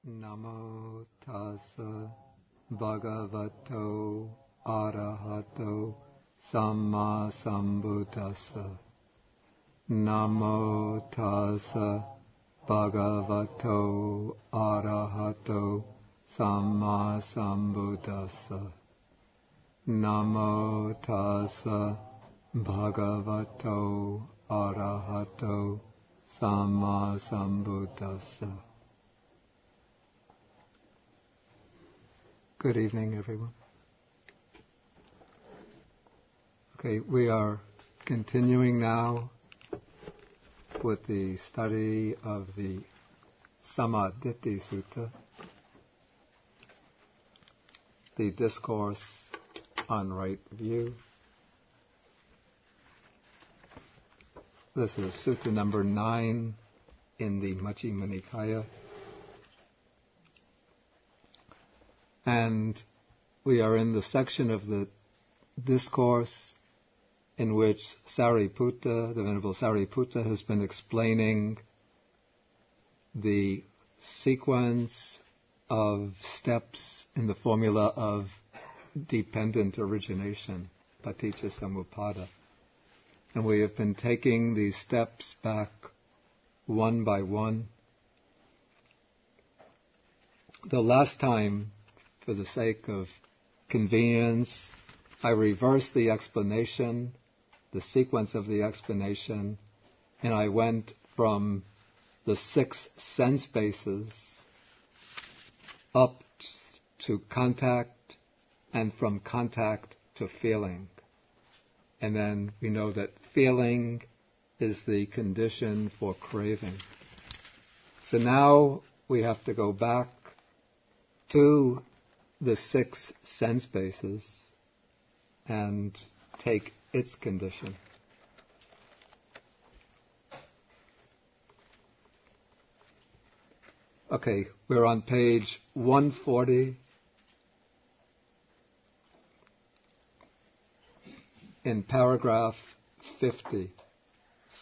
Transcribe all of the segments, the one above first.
Namo tassa bhagavato arahato samma sambuddhassa. Namo tassa bhagavato arahato samma sambuddhassa. Namo tassa bhagavato arahato samma sambuddhassa. Good evening, everyone. Okay, we are continuing now with the study of the Sammaditthi Sutta, the discourse on right view. This is Sutta number 9 in the Majjhima Nikaya. And we are in the section of the discourse in which Sariputta, the Venerable Sariputta, has been explaining the sequence of steps in the formula of dependent origination, paticca samuppada. And we have been taking these steps back one by one. The last time, for the sake of convenience, I reversed the explanation, the sequence of the explanation, and I went from the 6 sense bases up to contact, and from contact to feeling. And then we know that feeling is the condition for craving. So now we have to go back to the 6 sense bases and take its condition. Okay, we're on page 140 in paragraph 50,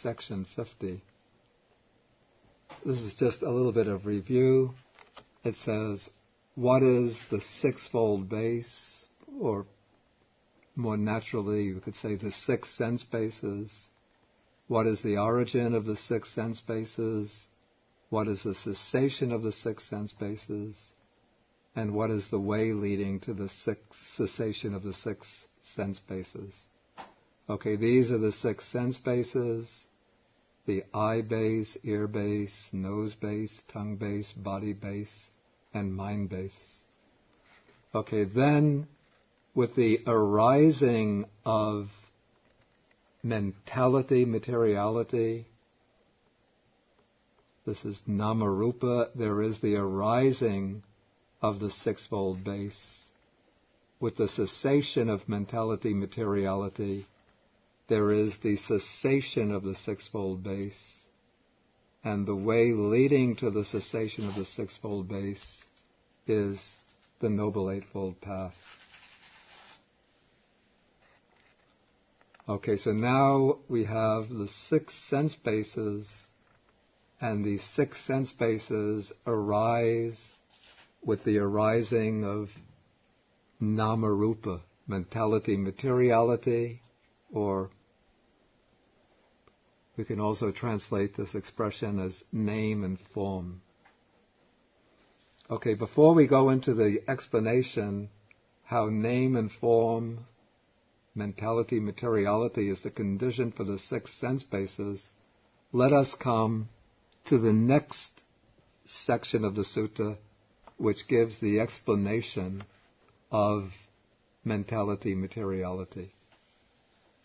section 50. This is just a little bit of review. It says, what is the sixfold base, or more naturally you could say the 6 sense bases? What is the origin of the 6 sense bases? What is the cessation of the 6 sense bases? And what is the way leading to the cessation of the 6 sense bases? Okay, these are the 6 sense bases: the eye base, ear base, nose base, tongue base, body base, and mind base. Okay, then with the arising of mentality, materiality, this is namarupa, there is the arising of the sixfold base. With the cessation of mentality, materiality, there is the cessation of the sixfold base. And the way leading to the cessation of the sixfold base is the Noble Eightfold Path. Okay, so now we have the 6 sense bases, and these 6 sense bases arise with the arising of namarupa, mentality, materiality, or we can also translate this expression as name and form. Okay, before we go into the explanation how name and form, mentality, materiality is the condition for the 6 sense bases, let us come to the next section of the sutta, which gives the explanation of mentality, materiality.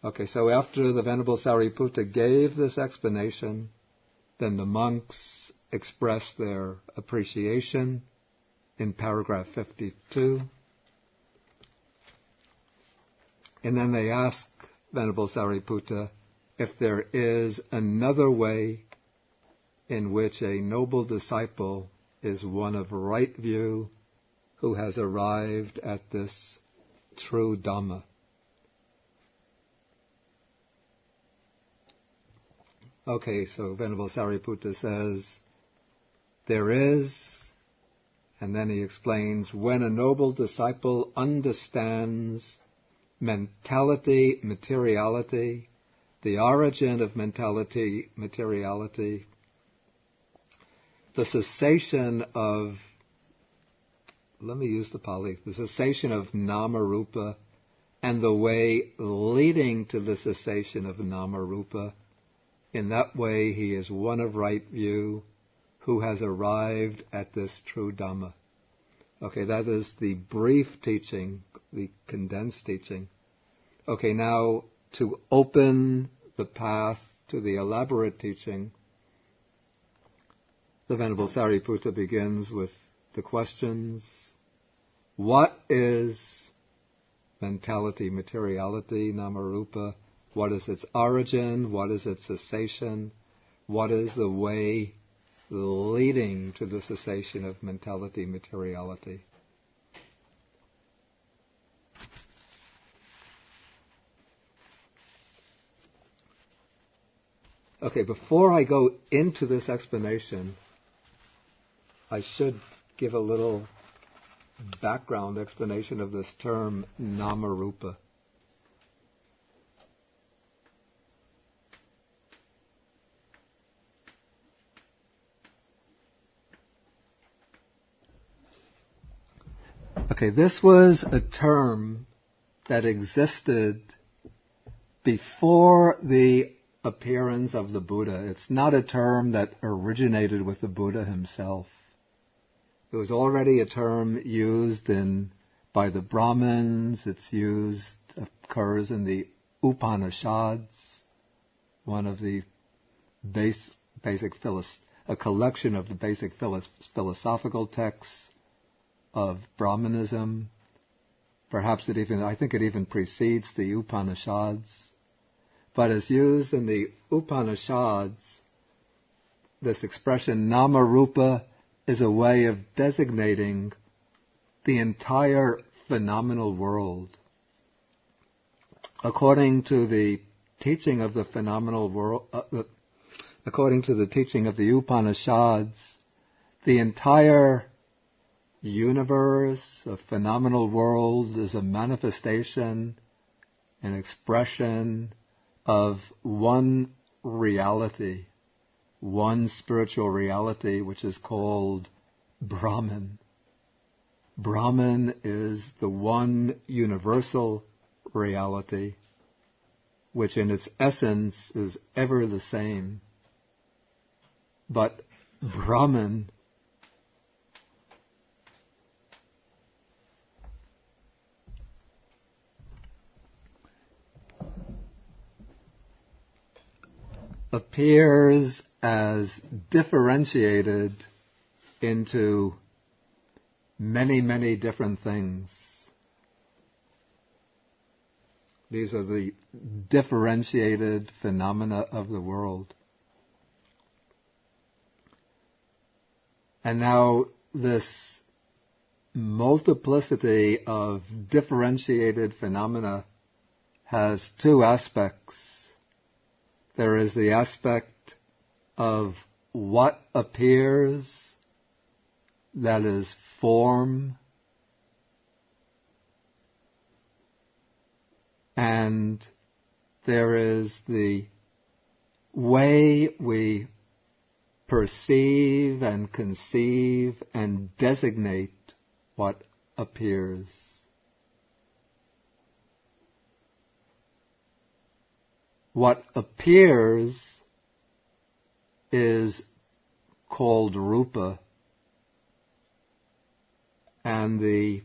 Okay, so after the Venerable Sariputta gave this explanation, then the monks expressed their appreciation in paragraph 52. And then they asked Venerable Sariputta if there is another way in which a noble disciple is one of right view who has arrived at this true Dhamma. Okay, so Venerable Sariputta says, there is And then he explains, when a noble disciple understands mentality, materiality, the origin of mentality, materiality, the cessation of, let me use the Pali, the cessation of nama-rupa, and the way leading to the cessation of nama-rupa, in that way he is one of right view, who has arrived at this true Dhamma. Okay, that is the brief teaching, the condensed teaching. Okay, now to open the path to the elaborate teaching, the Venerable Sariputta begins with the questions. What is mentality, materiality, nama-rupa? What is its origin? What is its cessation? What is the way leading to the cessation of mentality, materiality? Okay, before I go into this explanation, I should give a little background explanation of this term, nama-rupa. Okay, this was a term that existed before the appearance of the Buddha. It's not a term that originated with the Buddha himself. It was already a term used by the Brahmins. It's occurs in the Upanishads, one of the a collection of the basic philosophical texts of Brahmanism. Perhaps I think it even precedes the Upanishads. But as used in the Upanishads, this expression nama-rupa is a way of designating the entire phenomenal world. According to the teaching of the phenomenal world, according to the teaching of the Upanishads, the entire universe, a phenomenal world, is a manifestation, an expression of one reality, one spiritual reality, which is called Brahman. Brahman is the one universal reality, which in its essence is ever the same. But Brahman appears as differentiated into many, many different things. These are the differentiated phenomena of the world. And now this multiplicity of differentiated phenomena has two aspects. There is the aspect of what appears, that is form, and there is the way we perceive and conceive and designate what appears. What appears is called rupa, and the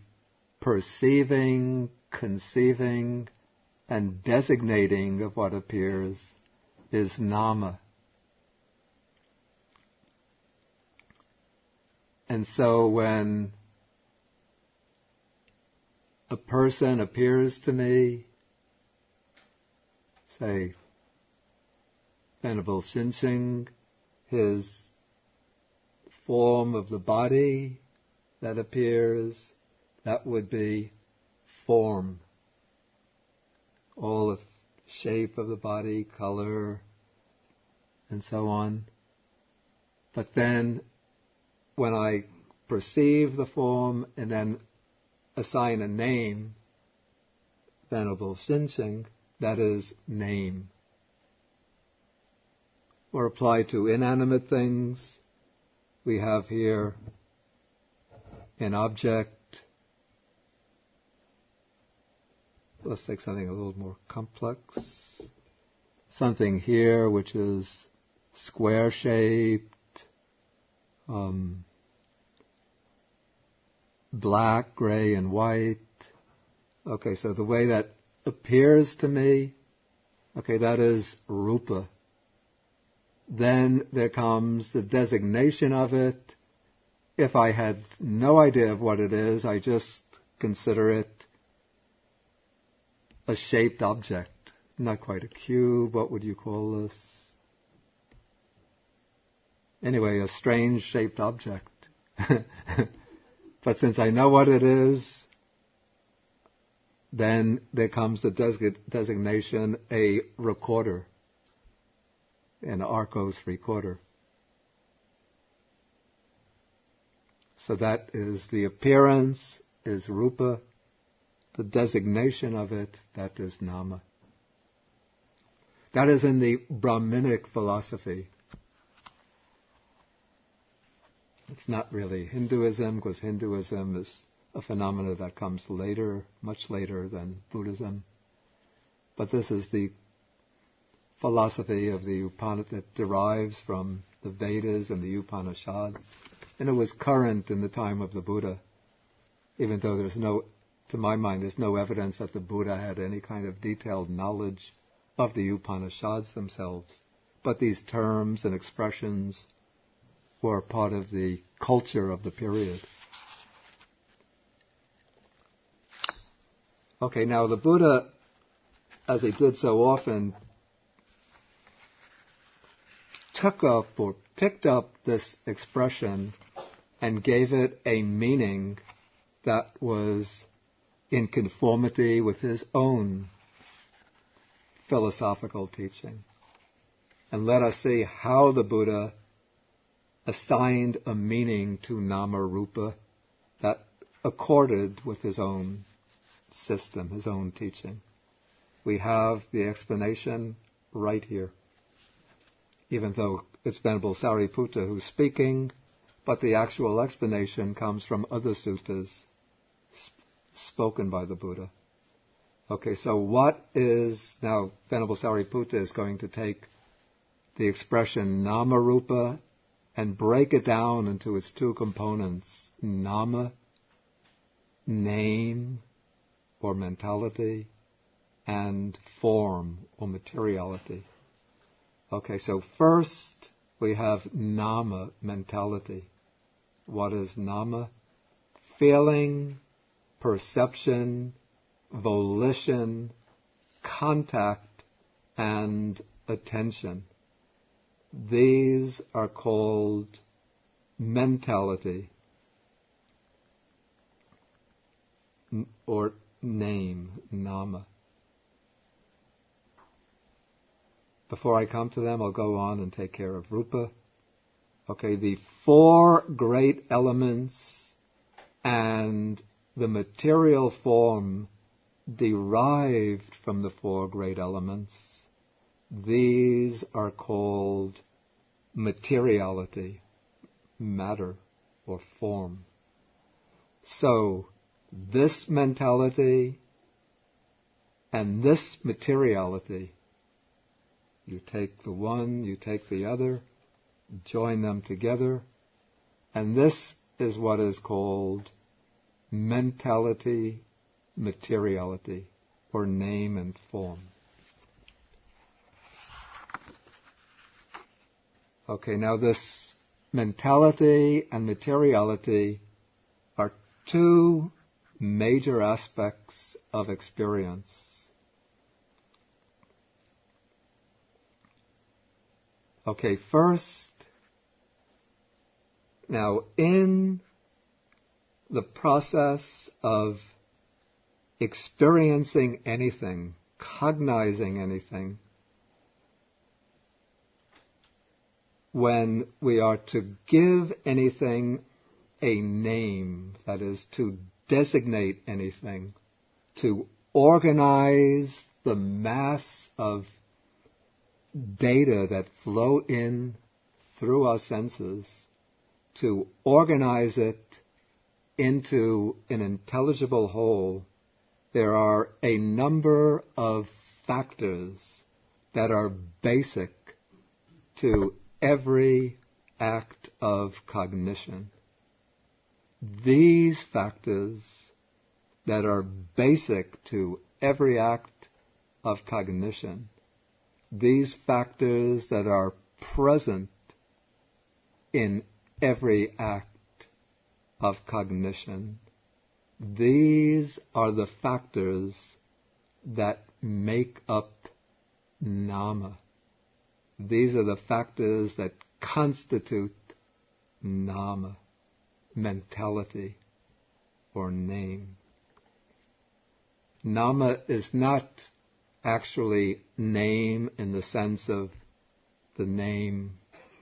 perceiving, conceiving, and designating of what appears is nama. And so when a person appears to me, say, Venerable Shinsing, his form of the body that appears, that would be form. All the shape of the body, color, and so on. But then, when I perceive the form and then assign a name, Venerable Shinshing, that is name. Or apply to inanimate things, we have here an object. Let's take something a little more complex. Something here which is square-shaped, black, gray, and white. Okay, so the way that appears to me, okay, that is rupa. Then there comes the designation of it. If I had no idea of what it is, I just consider it a shaped object. Not quite a cube, what would you call this? Anyway, a strange shaped object. But since I know what it is, then there comes the designation a recorder, an Arcos recorder. So that is the appearance, is rupa. The designation of it, that is nama. That is in the Brahminic philosophy. It's not really Hinduism, because Hinduism is a phenomena that comes later, much later than Buddhism. But this is the philosophy of the Upanishad that derives from the Vedas and the Upanishads. And it was current in the time of the Buddha, even though to my mind, there's no evidence that the Buddha had any kind of detailed knowledge of the Upanishads themselves. But these terms and expressions were part of the culture of the period. Okay, now the Buddha, as he did so often, took up or picked up this expression and gave it a meaning that was in conformity with his own philosophical teaching. And let us see how the Buddha assigned a meaning to nama rupa that accorded with his own system, his own teaching. We have the explanation right here. Even though it's Venerable Sariputta who's speaking, but the actual explanation comes from other suttas spoken by the Buddha. Okay, so what is, now Venerable Sariputta is going to take the expression nama rupa and break it down into its two components, nama, name or mentality, and form or materiality. Okay, so first we have nama, mentality. What is nama? Feeling, perception, volition, contact, and attention. These are called mentality or name, nama. Before I come to them, I'll go on and take care of rupa. Okay, the four great elements and the material form derived from the four great elements, these are called materiality, matter or form. So, this mentality and this materiality, you take the one, you take the other, join them together, and this is what is called mentality, materiality, or name and form. Okay, now this mentality and materiality are two major aspects of experience. Okay, first, now in the process of experiencing anything, cognizing anything, when we are to give anything a name, that is, to designate anything, to organize the mass of data that flow in through our senses, to organize it into an intelligible whole, there are a number of factors that are basic to every act of cognition. These factors that are basic to every act of cognition, these factors that are present in every act of cognition, these are the factors that make up nama. These are the factors that constitute nama, mentality, or name. Nama is not actually name in the sense of the name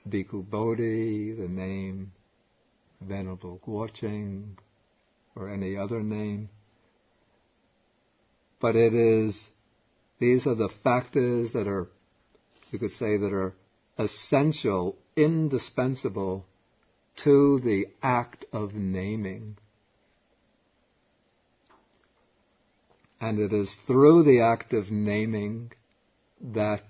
Bhikkhu Bodhi, the name Venerable Guocheng, or any other name. But these are the factors that are, you could say, that are essential, indispensable to the act of naming. And it is through the act of naming that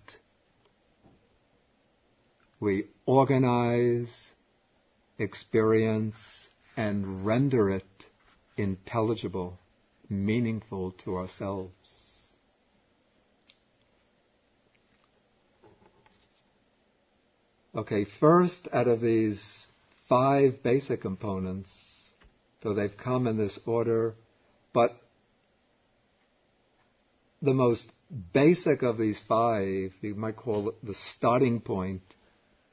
we organize, experience, and render it intelligible, meaningful to ourselves. Okay, first out of these 5 basic components, so they've come in this order, but the most basic of these 5, you might call it the starting point,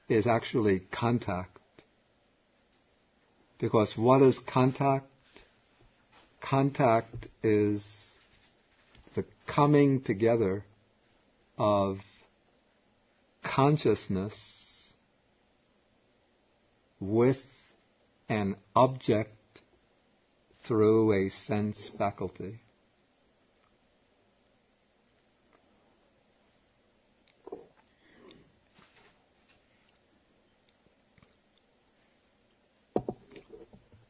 is actually contact. Because what is contact? Contact is the coming together of consciousness with an object through a sense faculty.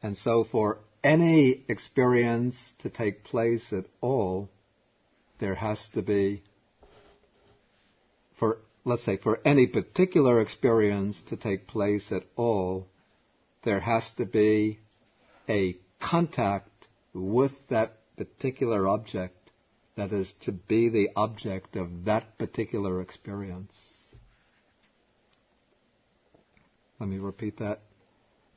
And so for any experience to take place at all, there has to be, let's say, for any particular experience to take place at all, there has to be a contact with that particular object that is to be the object of that particular experience. Let me repeat that.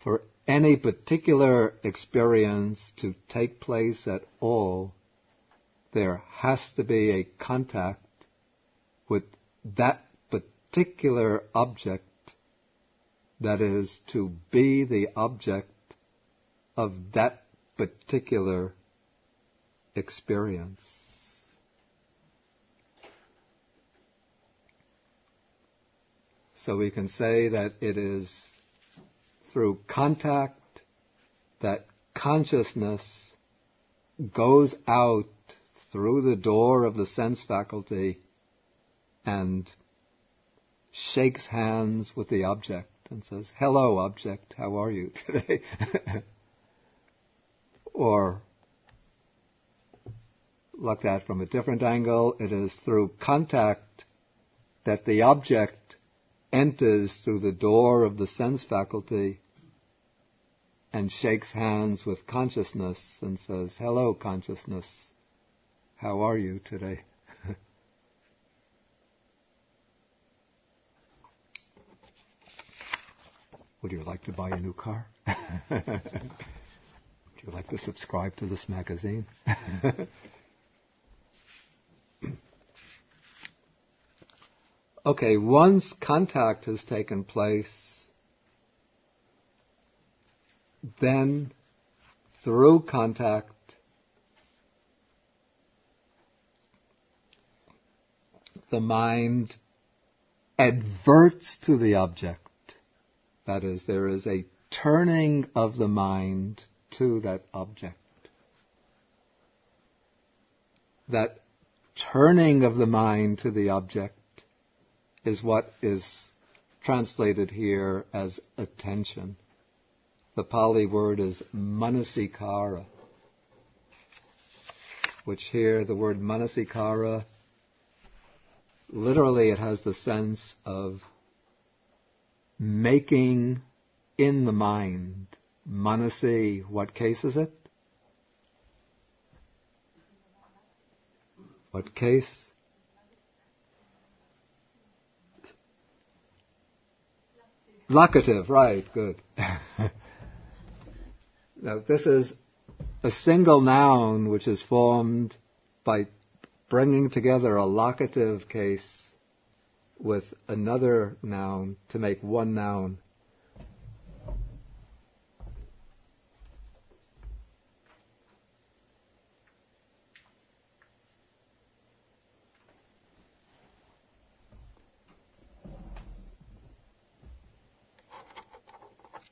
For any particular experience to take place at all, there has to be a contact with that particular object that is to be the object of that particular experience. So we can say that it is through contact that consciousness goes out through the door of the sense faculty and shakes hands with the object and says, "Hello, object, how are you today?" Or, look at that from a different angle, it is through contact that the object enters through the door of the sense faculty and shakes hands with consciousness and says, "Hello, consciousness, how are you today?" Would you like to buy a new car? Would you like to subscribe to this magazine? Okay, once contact has taken place, then through contact, the mind adverts to the object. That is, there is a turning of the mind to that object. That turning of the mind to the object is what is translated here as attention. The Pali word is manasikara, which here the word manasikara, literally it has the sense of making in the mind. Manasi, what case is it? What case? Locative, right, good. Now, this is a single noun which is formed by bringing together a locative case with another noun to make one noun.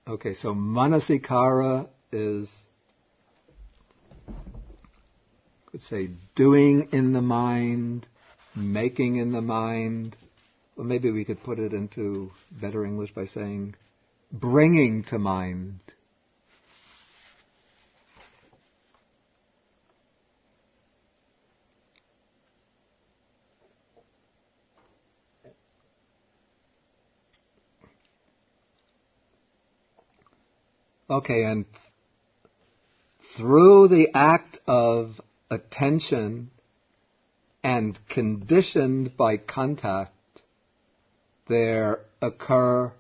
Okay, so manasikara is, could say, doing in the mind, making in the mind. Or maybe we could put it into better English by saying, bringing to mind. Okay, and through the act of attention and conditioned by contact, there occur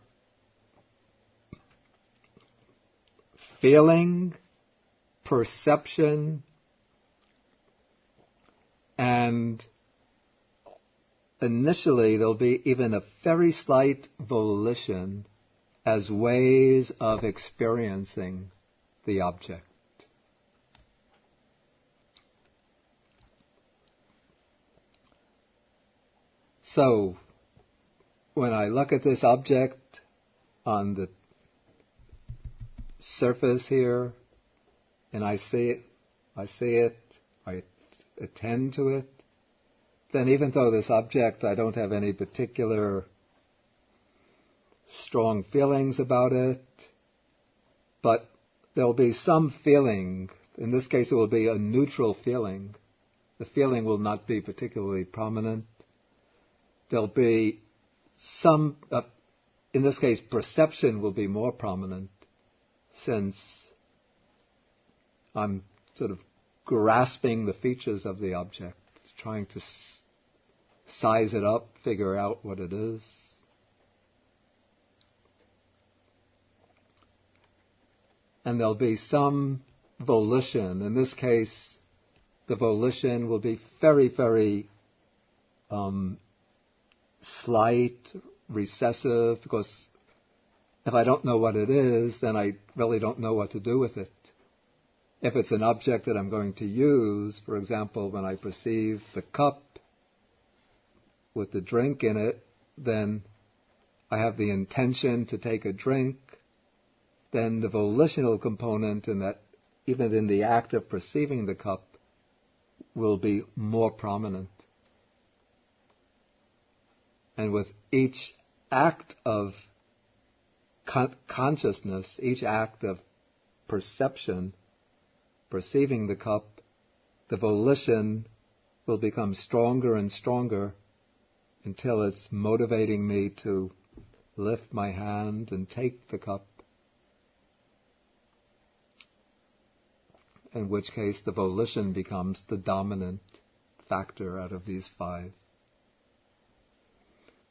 feeling, perception, and initially there'll be even a very slight volition as ways of experiencing the object. So, when I look at this object on the surface here, and I see it, I attend to it, then even though this object, I don't have any particular strong feelings about it, but there'll be some feeling. In this case, it will be a neutral feeling. The feeling will not be particularly prominent. There'll be some, in this case, perception will be more prominent, since I'm sort of grasping the features of the object, trying to size it up, figure out what it is. And there'll be some volition. In this case, the volition will be very, very slight, recessive, because if I don't know what it is, then I really don't know what to do with it. If it's an object that I'm going to use, for example, when I perceive the cup with the drink in it, then I have the intention to take a drink. Then the volitional component in that, even in the act of perceiving the cup, will be more prominent. And with each act of consciousness, each act of perception, perceiving the cup, the volition will become stronger and stronger until it's motivating me to lift my hand and take the cup. In which case the volition becomes the dominant factor out of these five.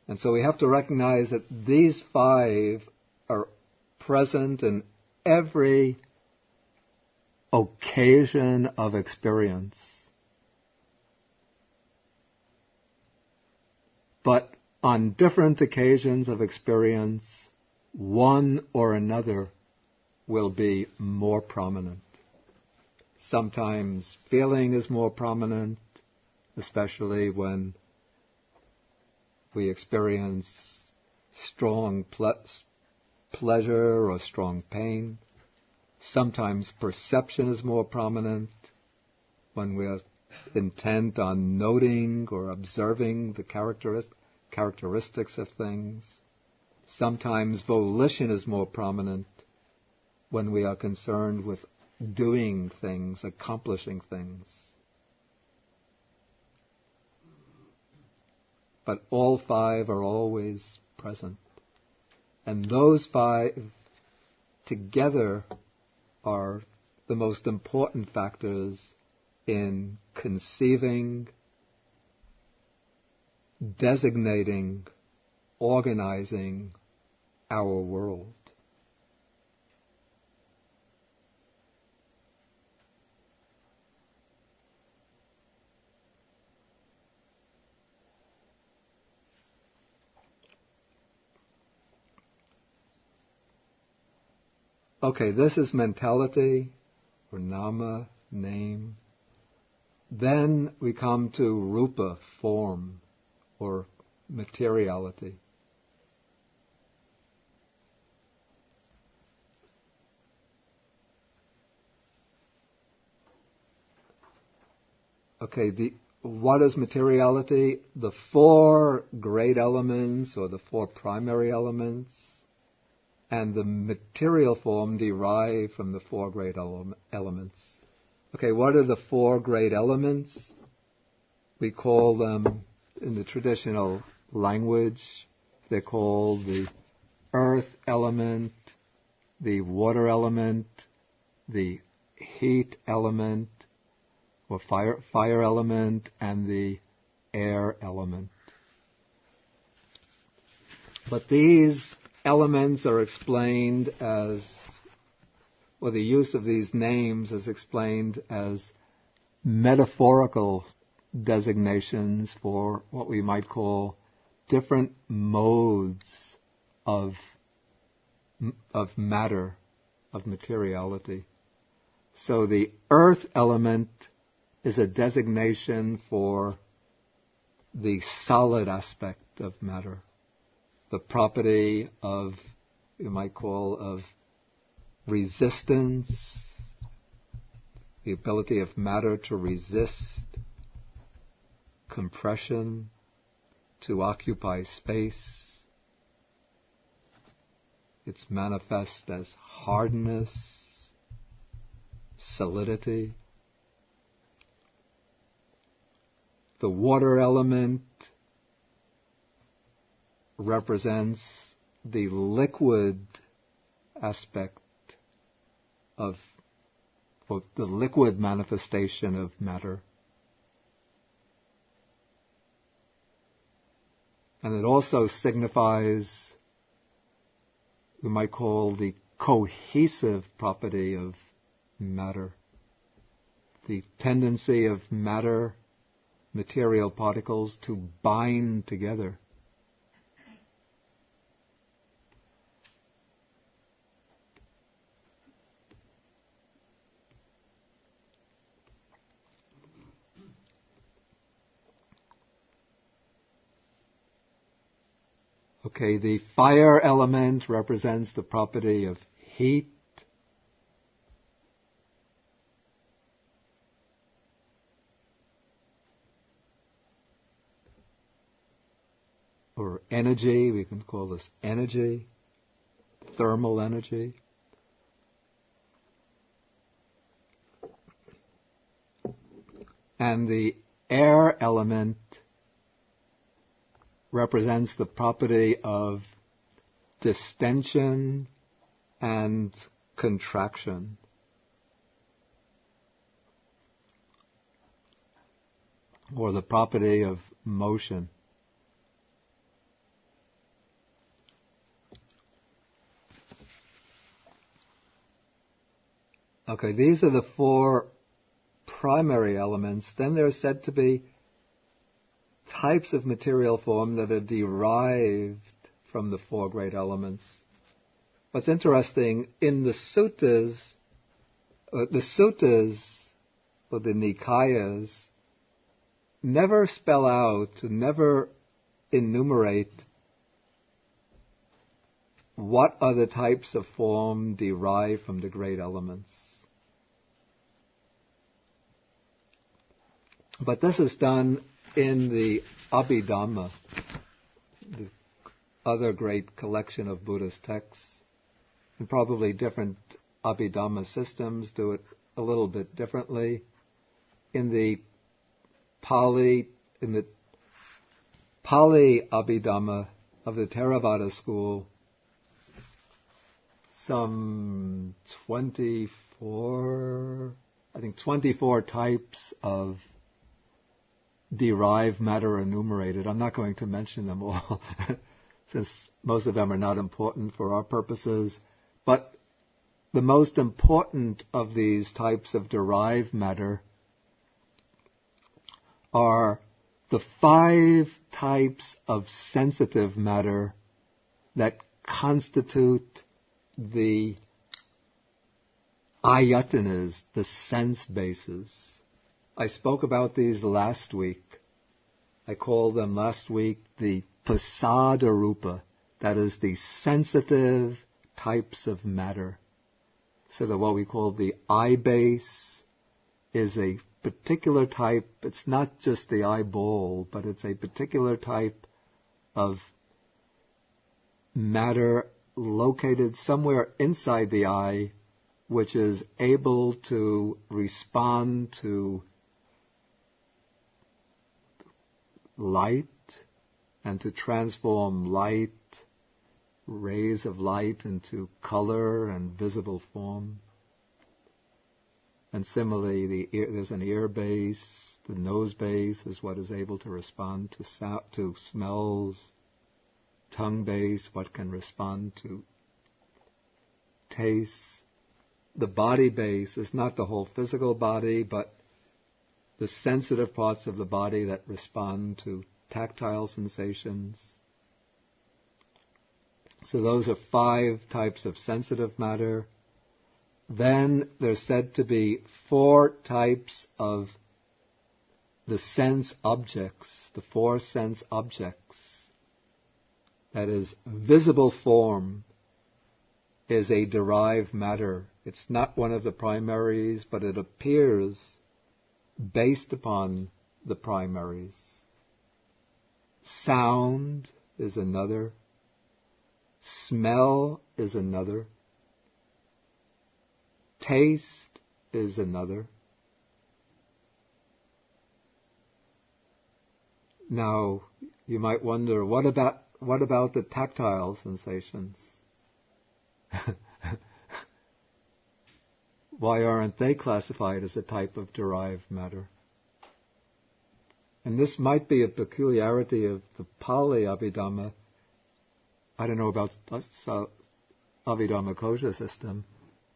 And so we have to recognize that these five are present in every occasion of experience. But on different occasions of experience, one or another will be more prominent. Sometimes feeling is more prominent, especially when we experience strong pleasure or strong pain. Sometimes perception is more prominent when we are intent on noting or observing the characteristics of things. Sometimes volition is more prominent when we are concerned with doing things, accomplishing things. But all five are always present. And those five together are the most important factors in conceiving, designating, organizing our world. Okay, this is mentality, or nama, name. Then we come to rupa, form, or materiality. Okay, what is materiality? The four great elements, or the four primary elements, and the material form derived from the four great elements. Okay, what are the four great elements? We call them, in the traditional language, they're called the earth element, the water element, the heat element, or fire element, and the air element. But these elements are explained as, or the use of these names is explained as metaphorical designations for what we might call different modes of matter, of materiality. So the earth element is a designation for the solid aspect of matter, the property of, you might call, of resistance, the ability of matter to resist compression, to occupy space. It's manifest as hardness, solidity. The water element represents the liquid aspect of, or the liquid manifestation of matter. And it also signifies, we might call, the cohesive property of matter, the tendency of matter, material particles, to bind together. Okay, the fire element represents the property of heat. Or energy, we can call this energy, thermal energy. And the air element represents the property of distension and contraction. Or the property of motion. Okay, these are the four primary elements. Then there are said to be types of material form that are derived from the four great elements. What's interesting, in the suttas, or the Nikayas, never spell out, never enumerate what are the types of form derived from the great elements. But this is done in the Abhidhamma, the other great collection of Buddhist texts, and probably different Abhidhamma systems do it a little bit differently. In the Pali Abhidhamma of the Theravada school, some 24 types of derived matter enumerated. I'm not going to mention them all, since most of them are not important for our purposes. But the most important of these types of derived matter are the 5 types of sensitive matter that constitute the ayatanas, the sense bases. I spoke about these last week. I called them last week the pasada rupa, that is the sensitive types of matter. So that what we call the eye base is a particular type. It's not just the eyeball, but it's a particular type of matter located somewhere inside the eye, which is able to respond to light and to transform light, rays of light, into color and visible form. And similarly, there's an ear base. The nose base is what is able to respond to smells. Tongue base, what can respond to taste. The body base is not the whole physical body, but the sensitive parts of the body that respond to tactile sensations. So those are 5 types of sensitive matter. Then there's said to be 4 types of the sense objects, the 4 sense objects. That is, visible form is a derived matter. It's not one of the primaries, but it appears based upon the primaries. Sound is another. Smell is another. Taste is another. Now, you might wonder, what about the tactile sensations? Why aren't they classified as a type of derived matter? And this might be a peculiarity of the Pali Abhidhamma. I don't know about Abhidhamma Kosha system,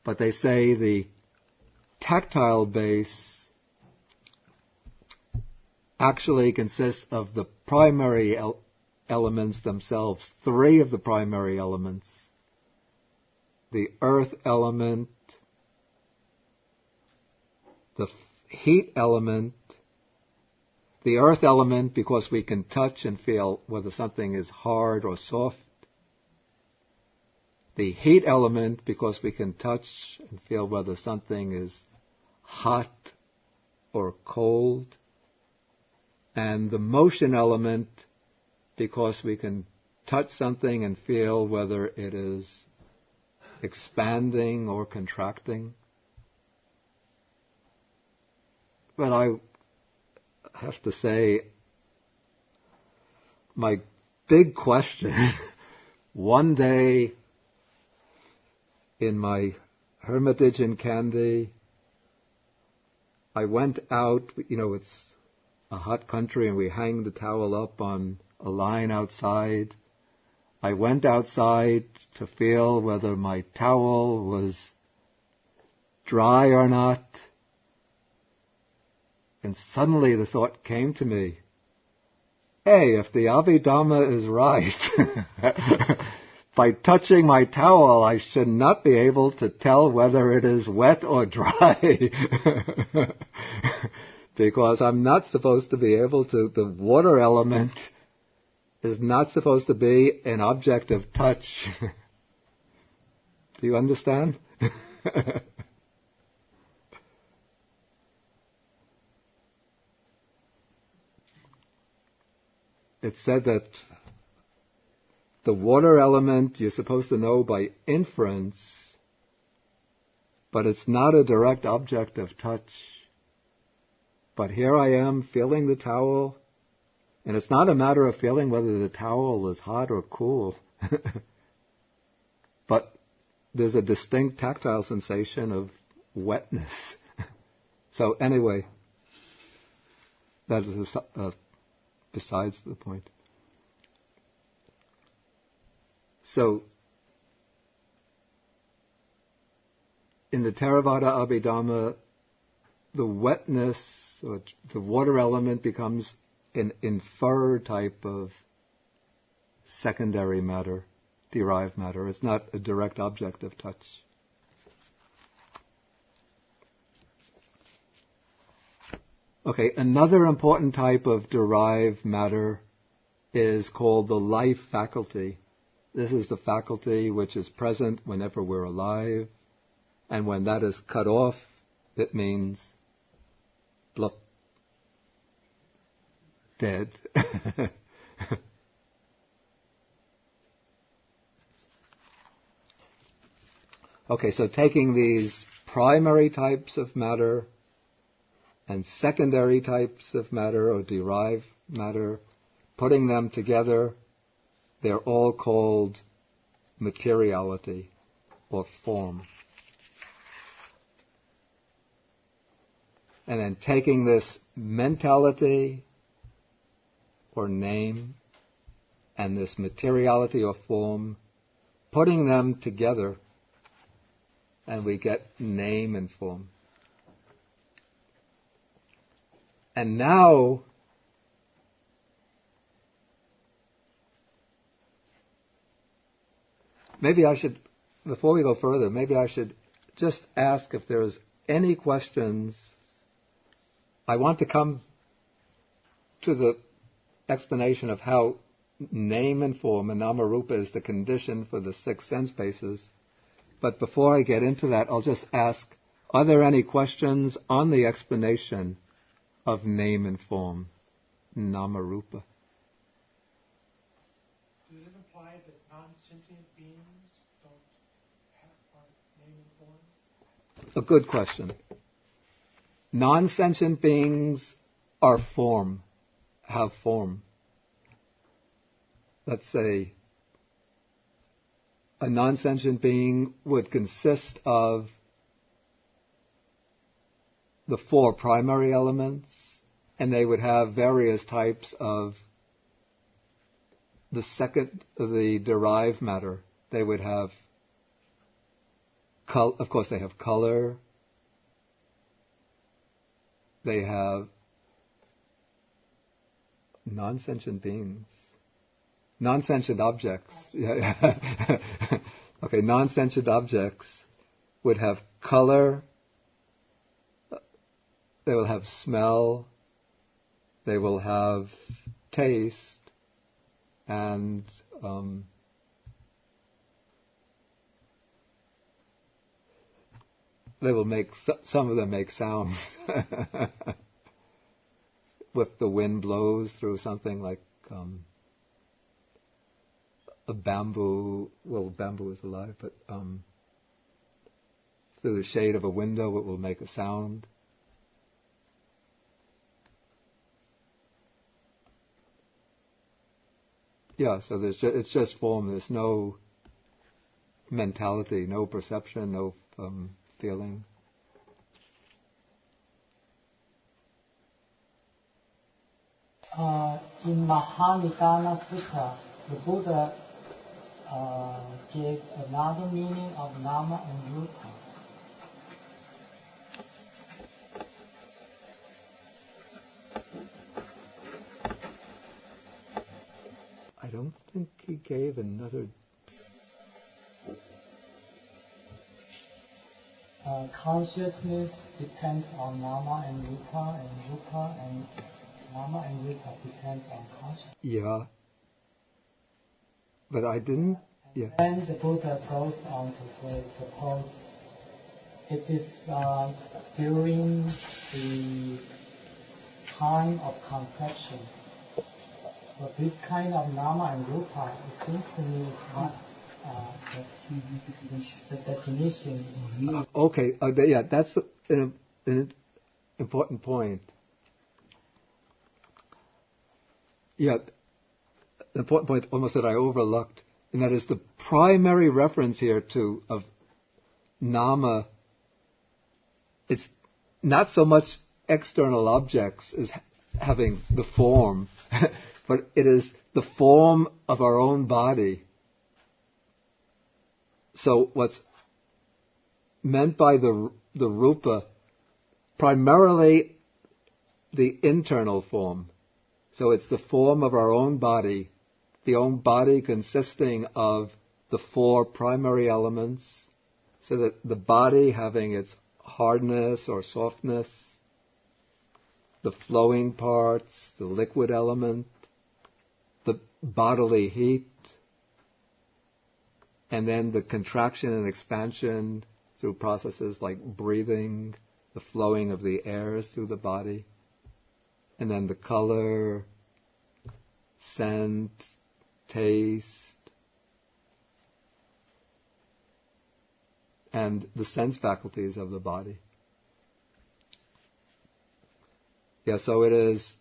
but they say the tactile base actually consists of the primary elements themselves, 3 of the primary elements. The earth element, the heat element, the earth element because we can touch and feel whether something is hard or soft. The heat element because we can touch and feel whether something is hot or cold. And the motion element because we can touch something and feel whether it is expanding or contracting. But I have to say, my big question, one day in my hermitage in Kandy, I went out, it's a hot country and we hang the towel up on a line outside. I went outside to feel whether my towel was dry or not. And suddenly the thought came to me, hey, if the Abhidhamma is right, by touching my towel I should not be able to tell whether it is wet or dry. Because I'm not supposed to be able to, the water element is not supposed to be an object of touch. Do you understand? It's said that the water element you're supposed to know by inference, but it's not a direct object of touch. But here I am feeling the towel, and it's not a matter of feeling whether the towel is hot or cool. But there's a distinct tactile sensation of wetness. So anyway, that is besides the point. So, in the Theravada Abhidhamma, the wetness, or the water element, becomes an inferred type of secondary matter, derived matter. It's not a direct object of touch. Okay, another important type of derived matter is called the life faculty. This is the faculty which is present whenever we're alive, and when that is cut off, it means blup, dead. Okay, so taking these primary types of matter and secondary types of matter or derived matter, putting them together, they're all called materiality or form. And then taking this mentality or name and this materiality or form, putting them together, and we get name and form. And now, maybe I should, before we go further, maybe I should just ask if there's any questions. I want to come to the explanation of how name and form and nama-rupa is the condition for the six sense bases. But before I get into that, I'll just ask, are there any questions on the explanation of name and form, nama-rupa? Does it imply that non-sentient beings don't have name and form? A good question. Non-sentient beings are form, have form. Let's say a non-sentient being would consist of the four primary elements, and they would have various types of the derived matter. They would have, of course, they have color. They have non-sentient beings. Non-sentient objects. Okay, non-sentient objects would have color, they will have smell, they will have taste, and they will make, some of them make sounds. If the wind blows through something like a bamboo, well, bamboo is alive, but through the shade of a window it will make a sound. Yeah, so it's just form. There's no mentality, no perception, no feeling. In Majjhima Nikaya Sutta, the Buddha gave another meaning of nama and rupa. I don't think he gave another. Consciousness depends on nama and rupa and nama and rupa depends on consciousness. Yeah. But I didn't Yeah. Then the Buddha goes on to say, suppose it is during the time of conception. So this kind of nama and rupa, it seems to me, is not the definition. Okay, yeah, that's an important point. Yeah, an important point almost that I overlooked, and that is the primary reference here of nama. It's not so much external objects as having the form, but it is the form of our own body. So what's meant by the rupa, primarily the internal form. So it's the form of our own body, the own body consisting of the four primary elements, so that the body having its hardness or softness, the flowing parts, the liquid element, the bodily heat, and then the contraction and expansion through processes like breathing, the flowing of the airs through the body, and then the color, scent, taste, and the sense faculties of the body. Yeah, so it is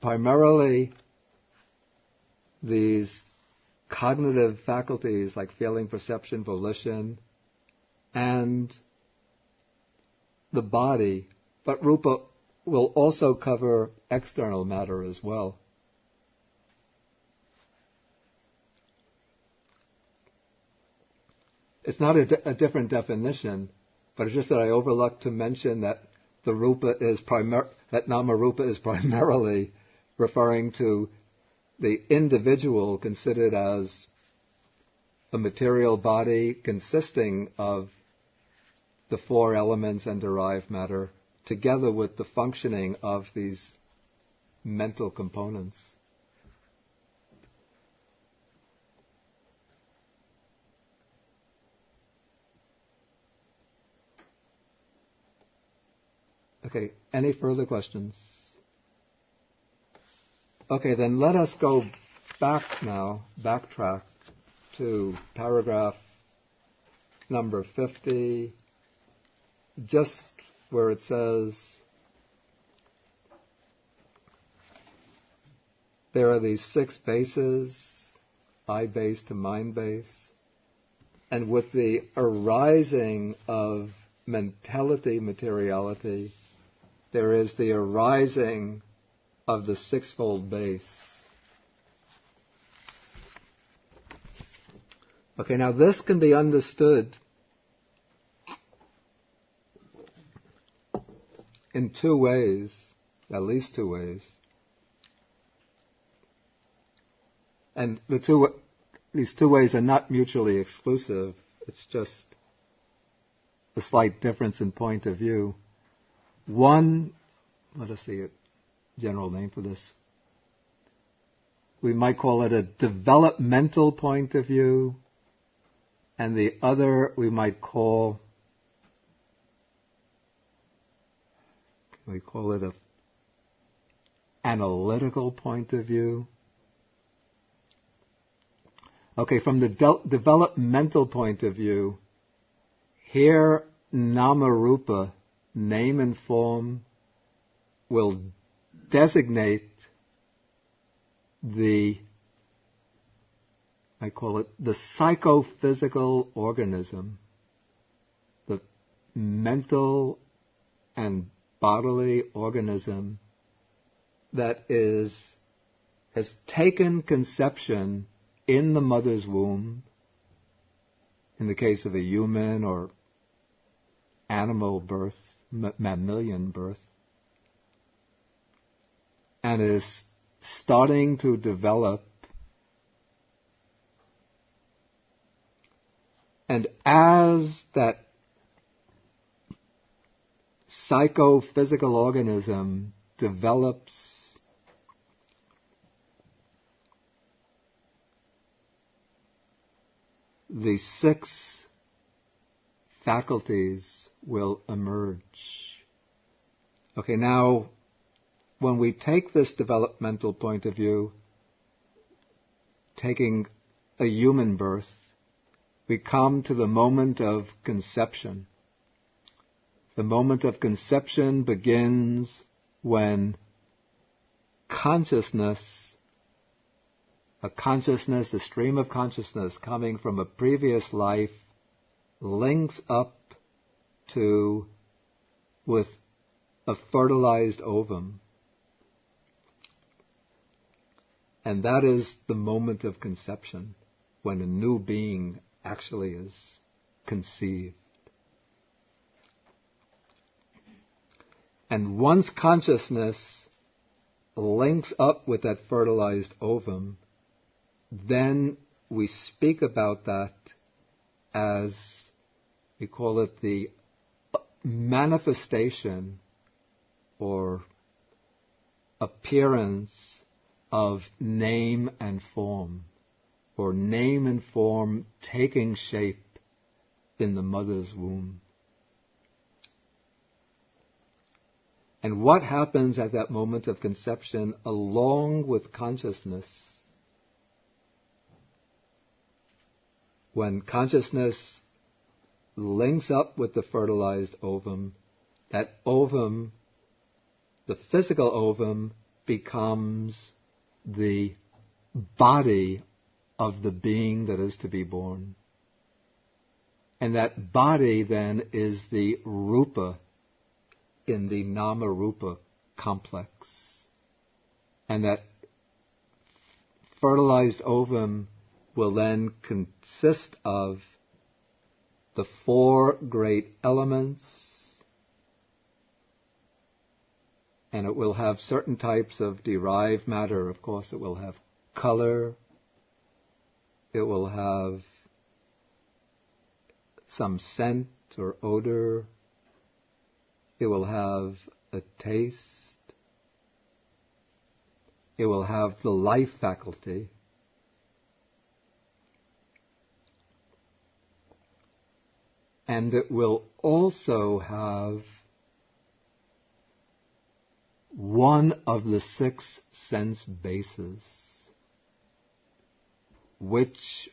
primarily these cognitive faculties like feeling, perception, volition, and the body, but rupa will also cover external matter as well. It's not a different definition, but it's just that I overlooked to mention that the rupa is that nama rupa is primarily referring to the individual considered as a material body consisting of the four elements and derived matter, together with the functioning of these mental components. Okay, any further questions? Okay, then let us go backtrack to paragraph number 50, just where it says, there are these 6 bases, I base to mind base, and with the arising of mentality, materiality, there is the arising of the 6-fold base. Okay, now this can be understood in 2 ways, at least 2 ways. And these 2 ways are not mutually exclusive. It's just a slight difference in point of view. One, let us see a general name for this. We might call it a developmental point of view, and the other we might call it an analytical point of view. Okay, from the developmental point of view, here nama rupa, name and form, will designate I call it the psychophysical organism, the mental and bodily organism that has taken conception in the mother's womb, in the case of a human or animal birth, mammalian birth, and is starting to develop. And as that psychophysical organism develops, the 6 faculties will emerge. Okay, now, when we take this developmental point of view, taking a human birth, we come to the moment of conception. The moment of conception begins when consciousness, a stream of consciousness coming from a previous life, links up with a fertilized ovum. And that is the moment of conception, when a new being actually is conceived. And once consciousness links up with that fertilized ovum, then we speak about that as, we call it the manifestation or appearance of name and form, or name and form taking shape in the mother's womb. And what happens at that moment of conception along with consciousness? When consciousness links up with the fertilized ovum, that ovum, the physical ovum, becomes the body of the being that is to be born. And that body then is the rupa in the nama-rupa complex. And that fertilized ovum will then consist of the 4 great elements, and it will have certain types of derived matter. Of course, it will have color, it will have some scent or odor, it will have a taste, it will have the life faculty, and it will also have one of the 6 sense bases. Which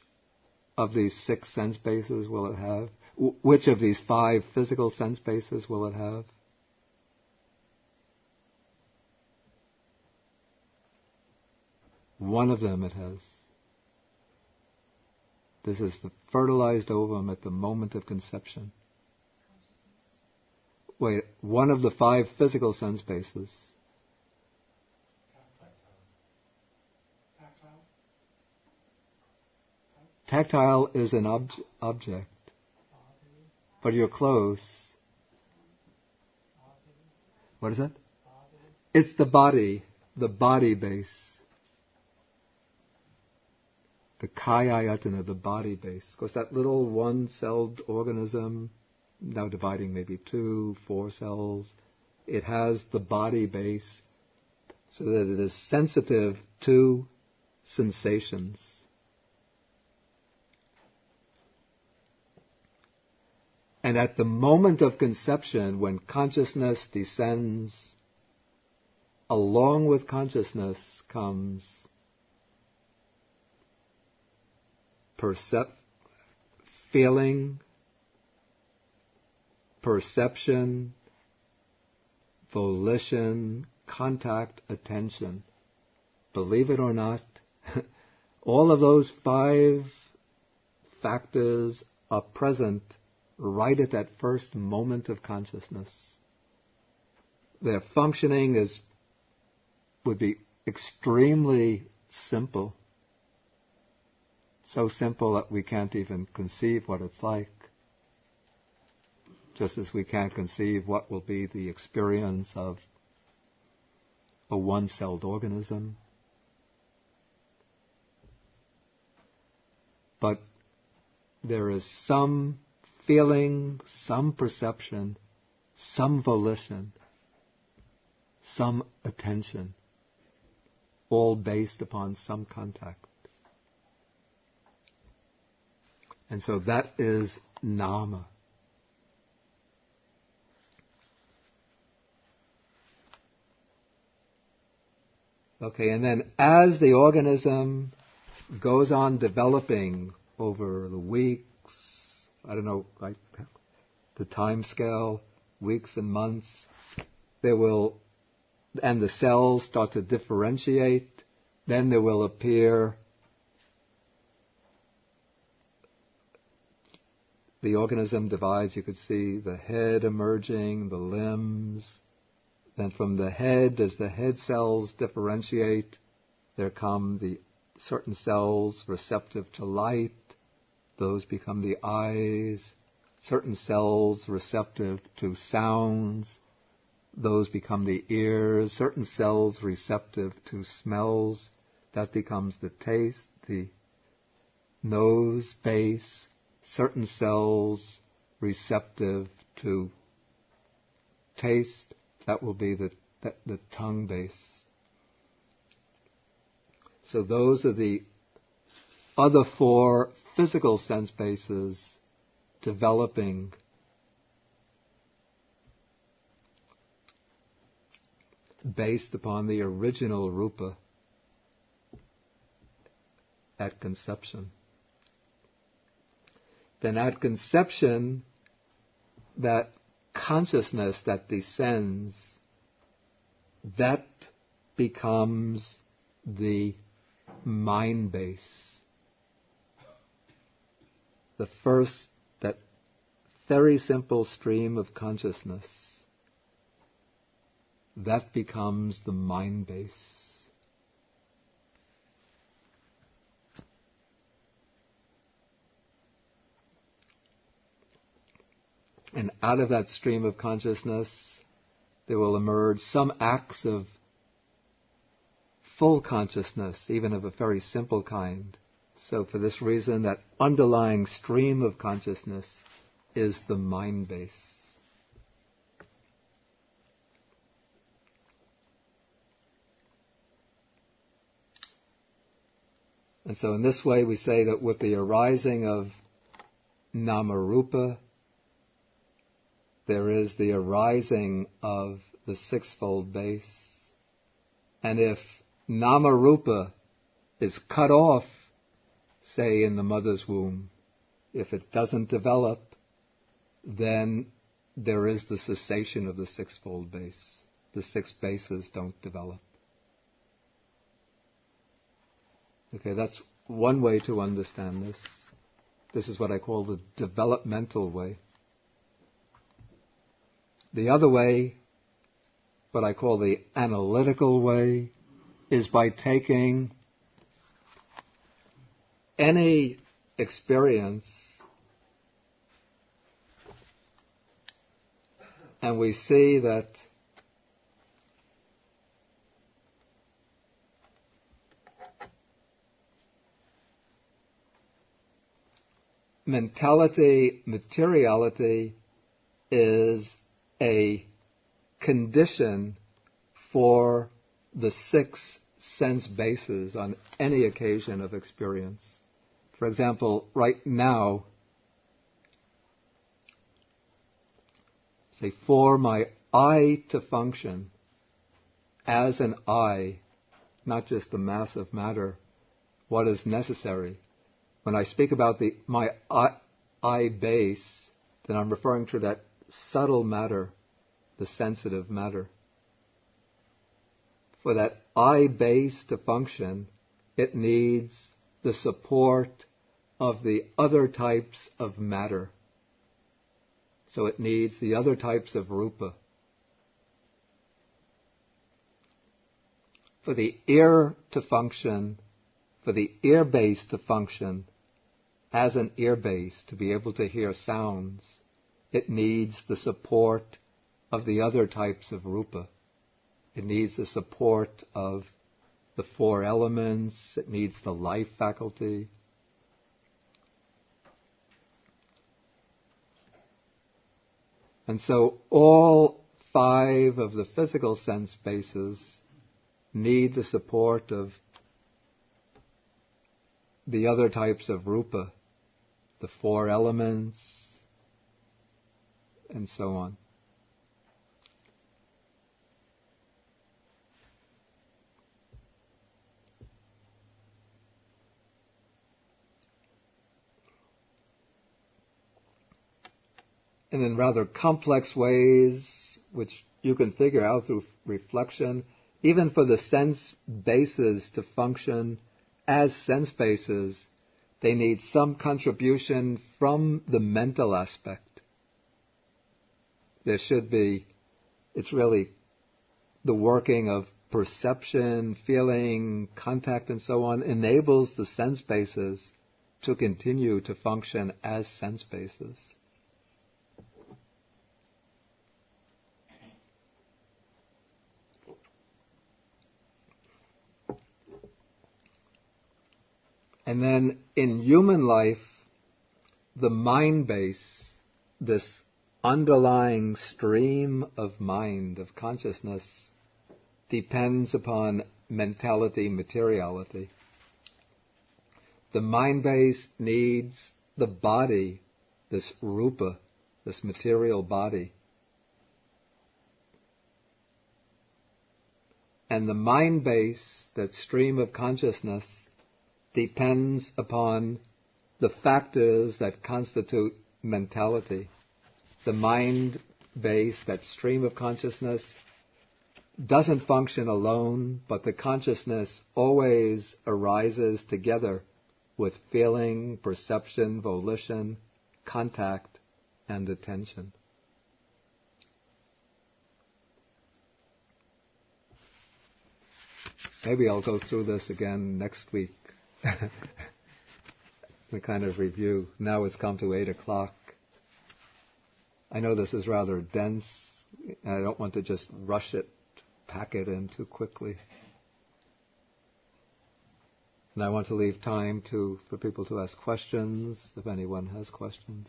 of these 6 sense bases will it have? Which of these 5 physical sense bases will it have? One of them it has. This is the fertilized ovum at the moment of conception. Wait, one of the 5 physical sense bases. Tactile is an object, but you're close. What is that? It's the body base. The kaya-ayatana, the body base. Of course, that little one-celled organism, now dividing maybe 2, 4 cells, it has the body base so that it is sensitive to sensations. And at the moment of conception, when consciousness descends, along with consciousness comes feeling, perception, volition, contact, attention. Believe it or not, all of those 5 factors are present right at that first moment of consciousness. Their functioning would be extremely simple. So simple that we can't even conceive what it's like. Just as we can't conceive what will be the experience of a one-celled organism. But there is some feeling, some perception, some volition, some attention, all based upon some contact. And so that is nama. Okay, and then as the organism goes on developing over the weeks, I don't know, like the time scale, weeks and months, and the cells start to differentiate, then there will appear the organism divides. You could see the head emerging, the limbs. Then from the head, as the head cells differentiate, there come the certain cells receptive to light. Those become the eyes. Certain cells receptive to sounds. Those become the ears. Certain cells receptive to smells. That becomes the taste, the nose, base. Certain cells receptive to taste. That will be the tongue base. So those are the other four physical sense bases developing based upon the original rupa at conception. Then at conception, that consciousness that descends, that becomes the mind base. The first, that very simple stream of consciousness, that becomes the mind base. And out of that stream of consciousness, there will emerge some acts of full consciousness, even of a very simple kind. So for this reason, that underlying stream of consciousness is the mind base. And so in this way, we say that with the arising of Namarupa, there is the arising of the sixfold base. And if Namarupa is cut off, say in the mother's womb, if it doesn't develop, then there is the cessation of the sixfold base. The six bases don't develop. Okay, that's one way to understand this. This is what I call the developmental way. The other way, what I call the analytical way, is by taking any experience and we see that materiality is a condition for the six sense bases on any occasion of experience. For example, right now, say for my I to function as an I, not just a mass of matter, what is necessary? When I speak about my I base, then I'm referring to that subtle matter, the sensitive matter. For that I base to function, it needs the support of the other types of matter. So it needs the other types of rupa. For the ear to function, for the ear base to function as an ear base, to be able to hear sounds, it needs the support of the other types of rupa. It needs the support of the four elements. It needs the life faculty. And so all five of the physical sense bases need the support of the other types of rupa, the four elements, and so on. And in rather complex ways, which you can figure out through reflection, even for the sense bases to function as sense bases, they need some contribution from the mental aspect. There should be, it's really the working of perception, feeling, contact, and so on, enables the sense bases to continue to function as sense bases. And then in human life, the mind base, this underlying stream of mind, of consciousness, depends upon mentality, materiality. The mind base needs the body, this rupa, this material body. And the mind base, that stream of consciousness, depends upon the factors that constitute mentality. The mind base, that stream of consciousness, doesn't function alone, but the consciousness always arises together with feeling, perception, volition, contact, and attention. Maybe I'll go through this again next week. The kind of review. Now it's come to 8 o'clock. I know this is rather dense, and I don't want to just rush it, pack it in too quickly. And I want to leave time for people to ask questions, if anyone has questions.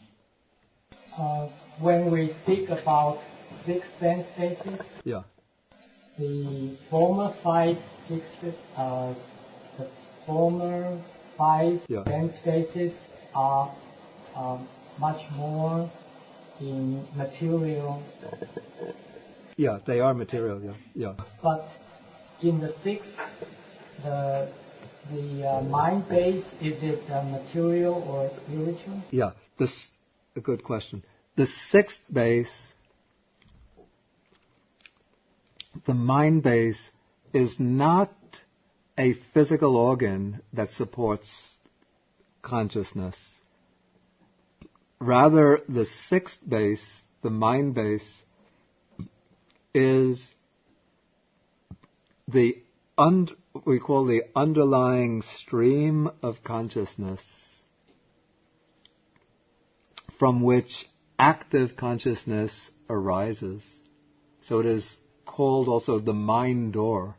When we speak about 6 sense bases, Yeah. the former 5 sense bases are much more in material. Yeah, they are material, yeah. But in the 6th, the mind base, is it material or spiritual? Yeah, a good question. The 6th base, the mind base, is not a physical organ that supports consciousness. Rather, the 6th base, the mind base, is we call the underlying stream of consciousness from which active consciousness arises. So it is called also the mind door.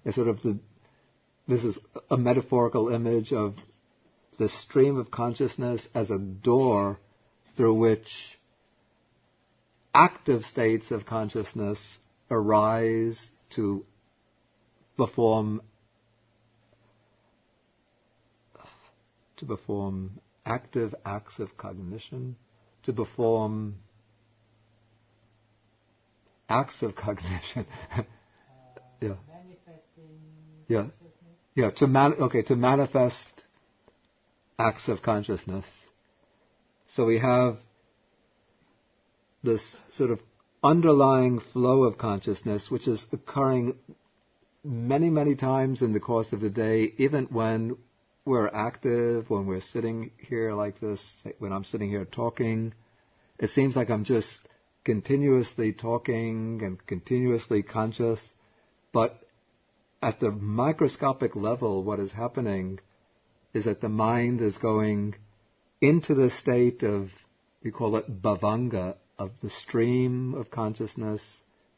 It's this is a metaphorical image of the stream of consciousness as a door through which active states of consciousness arise to perform active acts of cognition, to perform acts of cognition. Yeah. Yeah. Yeah. To manifest acts of consciousness. So we have this sort of underlying flow of consciousness, which is occurring many, many times in the course of the day, even when we're active, when we're sitting here like this, when I'm sitting here talking. It seems like I'm just continuously talking and continuously conscious, but at the microscopic level, what is happening is that the mind is going into the state of, we call it bhavanga, of the stream of consciousness,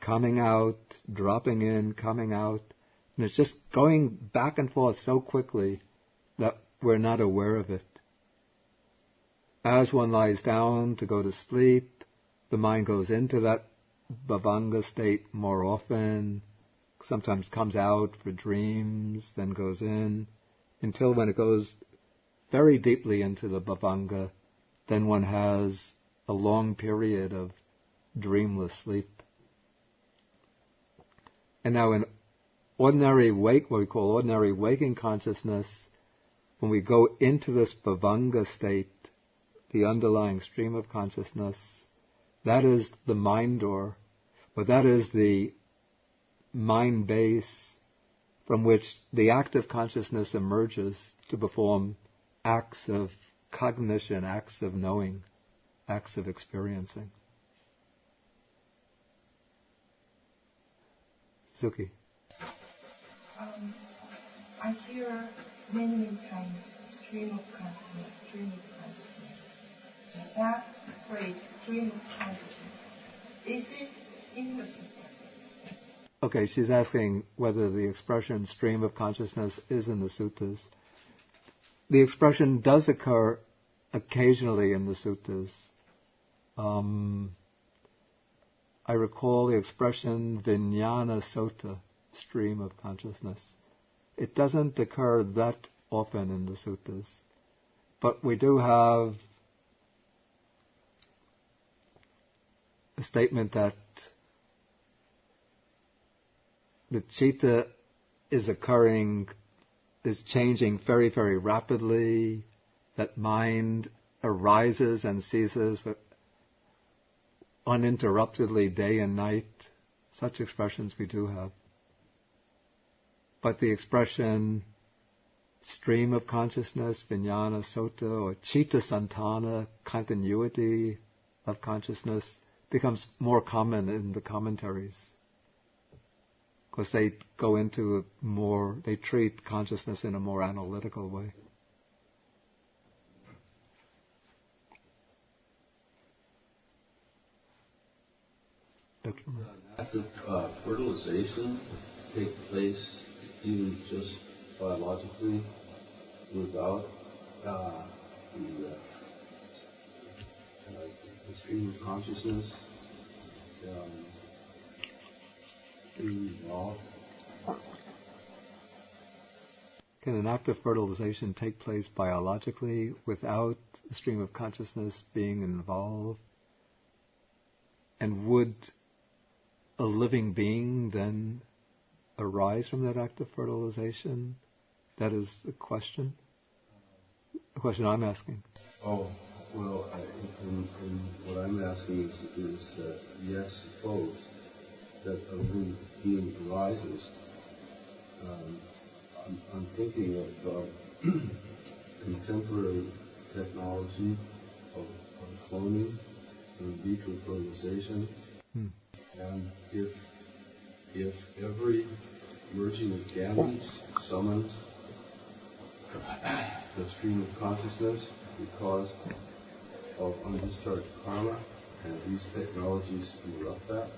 coming out, dropping in, coming out, and it's just going back and forth so quickly that we're not aware of it. As one lies down to go to sleep, the mind goes into that bhavanga state more often, sometimes comes out for dreams, then goes in, until when it goes very deeply into the bhavanga, then one has a long period of dreamless sleep. And now in ordinary what we call ordinary waking consciousness, when we go into this bhavanga state, the underlying stream of consciousness, that is the mind door, or that is the mind base from which the active consciousness emerges to perform acts of cognition, acts of knowing, acts of experiencing. Suki. I hear many times stream of consciousness, stream of consciousness. That phrase, stream of consciousness, is it in the Sutta? Okay, she's asking whether the expression stream of consciousness is in the suttas. The expression does occur occasionally in the suttas. I recall the expression vijnana sota, stream of consciousness. It doesn't occur that often in the suttas, but we do have a statement that the citta is changing very, very rapidly, that mind arises and ceases uninterruptedly day and night. Such expressions we do have. But the expression stream of consciousness, vijnana sota, or citta santana, continuity of consciousness, becomes more common in the commentaries. Because they go into they treat consciousness in a more analytical way. Active fertilization take place even just biologically without the stream of consciousness being involved. Can an act of fertilization take place biologically without the stream of consciousness being involved? And would a living being then arise from that act of fertilization? That is the question. The question I'm asking. Oh, well, and what I'm asking is that, yes, suppose that a living being arises. I'm thinking of contemporary technology of cloning, in vitro fertilization, and if every merging of gametes summons the stream of consciousness because of undischarged karma, and these technologies interrupt that,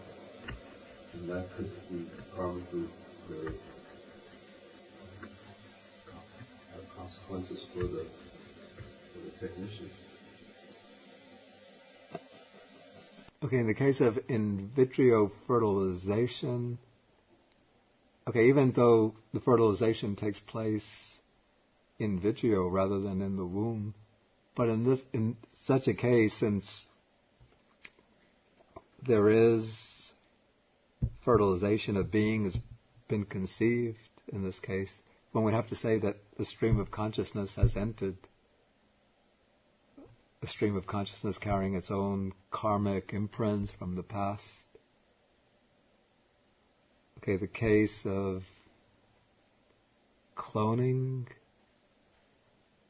and that could be karmically very have consequences for the technician. Okay, in the case of in vitro fertilization, even though the fertilization takes place in vitro rather than in the womb, but in such a case, since there is fertilization, a being has been conceived in this case, one would have to say that the stream of consciousness has entered, a stream of consciousness carrying its own karmic imprints from the past. Okay, the case of cloning,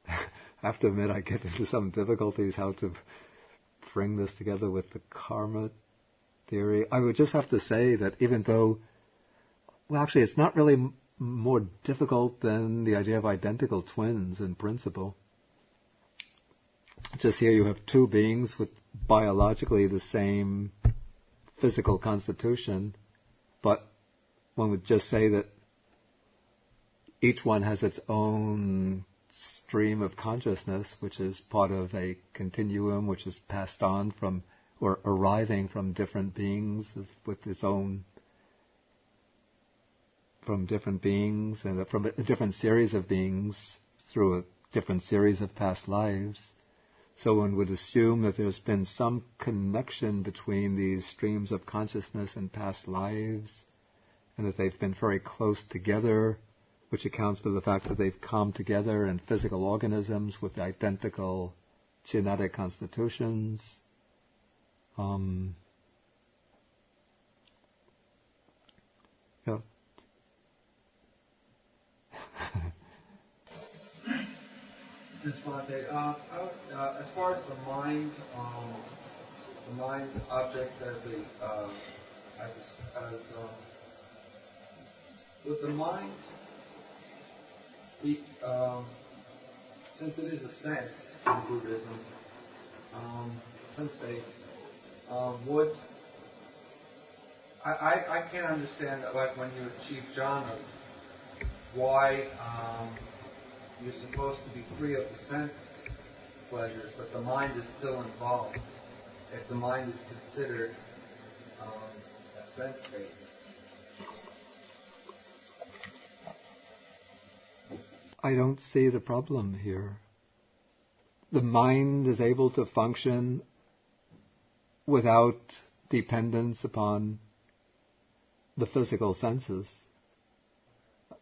I have to admit I get into some difficulties how to bring this together with the karma theory. I would just have to say that even though, well, actually it's not really more difficult than the idea of identical twins in principle. Just here you have two beings with biologically the same physical constitution, but one would just say that each one has its own stream of consciousness, which is part of a continuum which is passed on from, or arriving from different beings with its own, from different beings and from a different series of beings through a different series of past lives. So one would assume that there's been some connection between these streams of consciousness and past lives, and that they've been very close together, which accounts for the fact that they've come together in physical organisms with identical genetic constitutions. Yeah. This Monte, as far as the mind object would the mind be, since it is a sense in Buddhism, sense-based, I can't understand that, like when you achieve jhanas, why you're supposed to be free of the sense pleasures, but the mind is still involved. If the mind is considered a sense-based. I don't see the problem here. The mind is able to function without dependence upon the physical senses.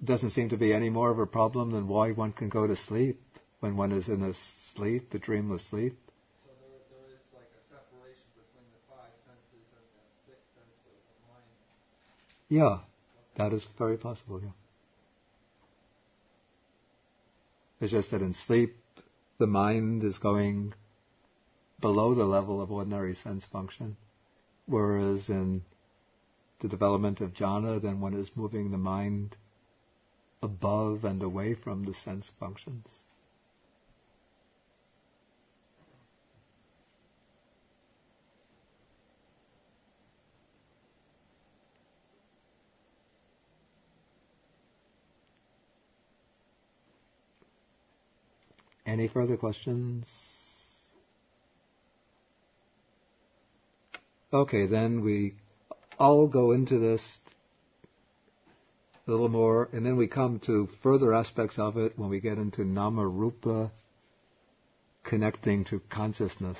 Doesn't seem to be any more of a problem than why one can go to sleep when one is in a sleep, the dreamless sleep. So there is like a separation between the five senses and the sixth sense of the mind. Yeah, that is very possible, yeah. It's just that in sleep, the mind is going below the level of ordinary sense function, whereas in the development of jhana, then one is moving the mind above and away from the sense functions. Any further questions? Okay, then I'll go into this a little more, and then we come to further aspects of it when we get into nama rupa, connecting to consciousness.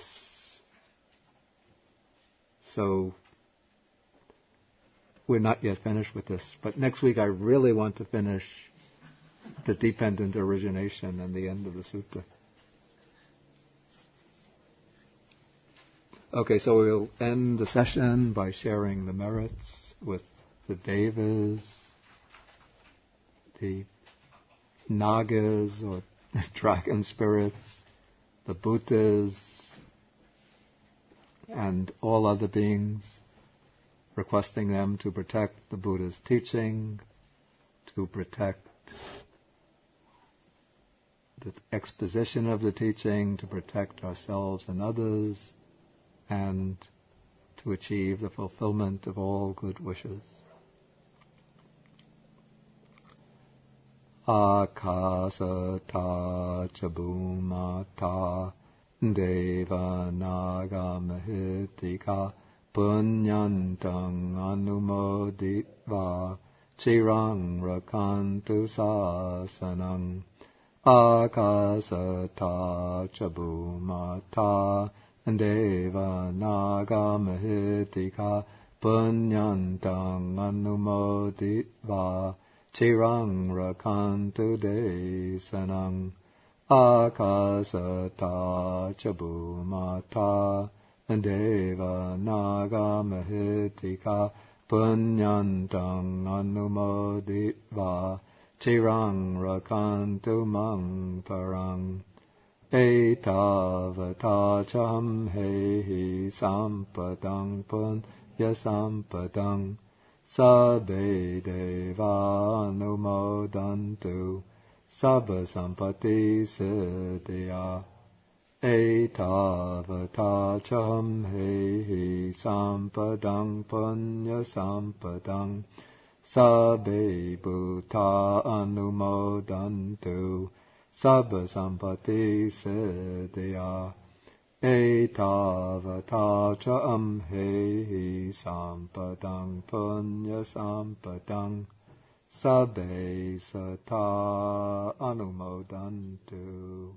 So we're not yet finished with this, but next week I really want to finish the dependent origination and the end of the sutta. Okay, so we'll end the session by sharing the merits with the devas, the nagas or dragon spirits, the bhutas, and all other beings, requesting them to protect the Buddha's teaching, to protect the exposition of the teaching, to protect ourselves and others, and to achieve the fulfillment of all good wishes. Akasata chabumata deva naga mahitika punyantang anumoditva chirang rakantu sasanang. Akasata chabumata deva naga mahitika punyantang anumoditva chirang rakantu desanang. Akasata chabumata deva naga mahitika punyantang anumoditva chirang rakantu mang parang. Etavata cham hehi sampadang punya sampadang sabbe deva anumodantu sabba sampati siddhya. Etavata cham hehi sampadang punya sampadang sabbe bhuta anumodantu sabba sampati siddhya. Etavata cham hehi sampadang punya sampadang Sabbe Sata Anumodantu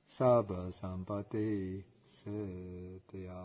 Sabba Sampati Siddhya.